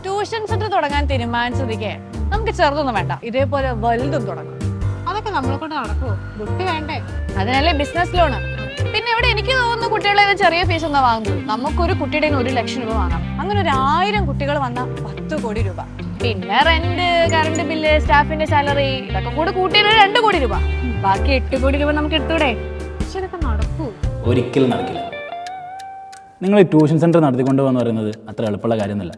Tuition centre തുടങ്ങാൻ തീരുമാനിച്ചതിക്ക് നമുക്ക് ചെറുതൊന്നും വേണ്ട, ഇതേപോലെ വലുതും തുടങ്ങും. അതൊക്കെ നമ്മളെ കൊണ്ട് നടക്കുമോ? ബുദ്ധി വേണ്ടേ? അതിനല്ലേ ബിസിനസ് ലോണ്. പിന്നെ ഇവിടെ എനിക്ക് തോന്നുന്നു കുട്ടികളെ ചെറിയ ഫീസ് ഒന്നും വാങ്ങുള്ളൂ. നമുക്കൊരു കുട്ടിയുടെ 1,00,000 രൂപ വാങ്ങാം. അങ്ങനെ ഒരു 1000 കുട്ടികൾ വന്നാൽ 10 കോടി രൂപ. പിന്നെ റെന്റ്, കറണ്ട് ബില്ല്, സ്റ്റാഫിന്റെ സാലറി ഇതൊക്കെ കൂടെ കൂട്ടിയാൽ 2 കോടി രൂപ. ബാക്കി 8 കോടി രൂപ നമുക്ക് എടുത്തൂടെ? പക്ഷെ ഇതൊക്കെ നടക്കൂ? ഒരിക്കലും നടക്കില്ല. നിങ്ങൾ ട്യൂഷൻ സെൻറ്റർ നടത്തിക്കൊണ്ട് പോകുന്ന പറയുന്നത് അത്ര എളുപ്പമുള്ള കാര്യമൊന്നുമില്ല.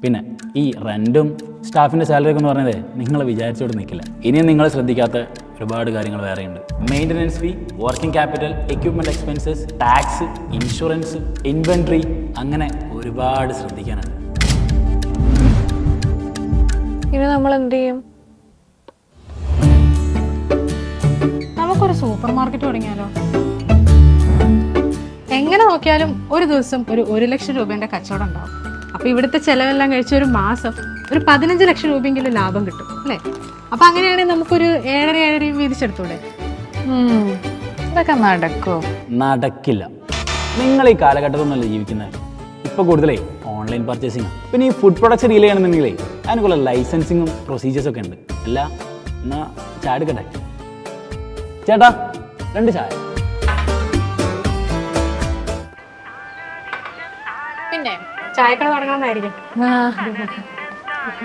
പിന്നെ ഈ റെൻറ്റും സ്റ്റാഫിൻ്റെ സാലറി ഒക്കെ എന്ന് പറയുന്നത് നിങ്ങൾ വിചാരിച്ചോട് നിൽക്കില്ല. ഇനിയും നിങ്ങൾ ശ്രദ്ധിക്കാത്ത ഒരുപാട് കാര്യങ്ങൾ വേറെയുണ്ട്. Maintenance fee, working capital, equipment expenses, tax, insurance, inventory, അങ്ങനെ ഒരുപാട് ശ്രദ്ധിക്കാനുണ്ട്. ഇനി നമ്മൾ എന്ത് ചെയ്യും? നമുക്കൊരു സൂപ്പർ മാർക്കറ്റ് തുടങ്ങിയാലോ? എങ്ങനെ നോക്കിയാലും ഒരു ദിവസം ഒരു 1,00,000 രൂപേന്റെ കച്ചവടം ഉണ്ടാവും. അപ്പൊ ഇവിടുത്തെ ചെലവെല്ലാം കഴിച്ച ഒരു മാസം ഒരു 15 ലക്ഷം രൂപയെങ്കിലും ലാഭം കിട്ടും അല്ലേ? അപ്പൊ അങ്ങനെയാണെങ്കിൽ നമുക്കൊരു 7.5 വീതിച്ചെടുത്തൂടെ? ഇതൊക്കെ നടക്കോ? നടക്കില്ല. നിങ്ങൾ ഈ കാലഘട്ടത്തൊന്നുമല്ല ജീവിക്കുന്നത്. ഇപ്പോൾ കൂടുതലേ ഓൺലൈൻ പർച്ചേസിംഗ്. പിന്നെ ഈ ഫുഡ് പ്രൊഡക്ട്സ് ഡീൽ ചെയ്യണമെന്നുണ്ടെങ്കിലേ അതിനൊക്കെ ലൈസൻസിങ്ങും പ്രൊസീജിയേഴ്സൊക്കെ ഉണ്ട്. അല്ല എന്നാ ചായ എടുക്കട്ടെ? ചേട്ടാ 2 ചായ. പിന്നെ ചായക്കട തുടങ്ങണമെന്നായിരിക്കും.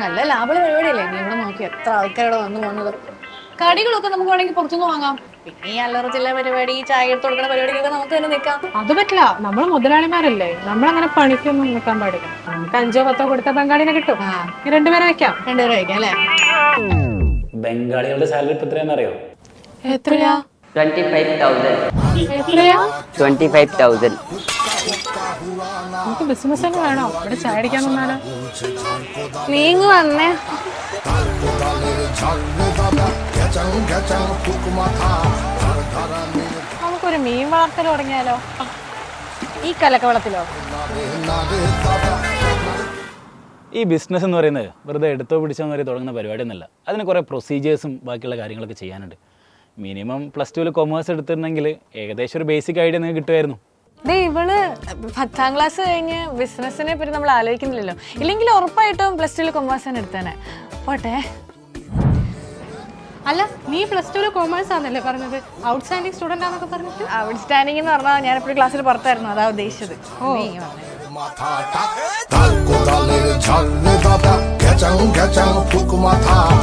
നല്ല ലാഭമുള്ള പരിപാടിയല്ലേ? നീ ഇവിടെ നോക്കി എത്ര ആൾക്കാരോട് വന്നു പോകുന്നത്. കടികളൊക്കെ നമുക്ക് വേണമെങ്കിൽ പുറത്തുനിന്ന് വാങ്ങാം. പിന്നെ ഈ അല്ലറ ചില്ല പരിപാടി, ചായ എടുത്ത് കൊടുക്കുന്ന പരിപാടിക്കൊക്കെ നമുക്ക് തന്നെ നിൽക്കാം. അത് പറ്റില്ല, നമ്മൾ മുതലാളിമാരല്ലേ, നമ്മളങ്ങനെ പണിക്കൊന്നും നിൽക്കാൻ പാടില്ല. നമുക്ക് 5-10 കൊടുത്ത ബംഗാളിനെ കിട്ടും. 2 പേരെ വെക്കാം. 2 പേരെ വെക്കാം അല്ലേ? ബംഗാളികളുടെ സാലറി ഇപ്പം എത്രയാണെന്ന് അറിയോ? എത്രയാ? 25,000. എത്രയാ? 25,000. നമുക്ക് ബിസിനസ് തന്നെ വേണോ? ഇവിടെ ചായ അടിക്കാൻ നിന്നാലോ? നീങ്ങ് വന്നേ. നമുക്കൊരു മീൻ വളർത്തൽ തുടങ്ങിയാലോ? ഈ കലക്കവളത്തിലോ? ഈ ബിസിനസ് എന്ന് പറയുന്നത് വെറുതെ എടുത്തോ പിടിച്ചോ വരെ തുടങ്ങുന്ന പരിപാടി ഒന്നുമല്ല. അതിന് കുറേ പ്രൊസീജിയേഴ്സും ബാക്കിയുള്ള കാര്യങ്ങളൊക്കെ ചെയ്യാനുണ്ട്. മിനിമം +2 കൊമേഴ്സ് എടുത്തിട്ടുണ്ടെങ്കിൽ ഏകദേശം ഒരു ബേസിക് ഐഡിയ നിങ്ങൾക്ക് കിട്ടുമായിരുന്നു. ഇവള് 10ാം ക്ലാസ് കഴിഞ്ഞ് ബിസിനസിനെ പറ്റി നമ്മൾ ആലോചിക്കുന്നില്ലല്ലോ. ഇല്ലെങ്കിൽ ഉറപ്പായിട്ടും +2 കൊമേഴ്സ് തന്നെ എടുത്തേനെ. പോട്ടെ. അല്ല, നീ +2 കൊമേഴ്സ് ആണല്ലേ പറഞ്ഞത്? ഔട്ട്സ്റ്റാൻഡിംഗ് സ്റ്റുഡന്റ് ആണെന്നൊക്കെ പറഞ്ഞിട്ട്? ഔട്ട്സ്റ്റാൻഡിംഗ് എന്ന് പറഞ്ഞാൽ ഞാൻ എപ്പോഴും ക്ലാസ്സിൽ പുറത്തായിരുന്നു, അതാ ഉദ്ദേശിച്ചത്. Talco dalle gialle da da, gacang gacang, tuku mata.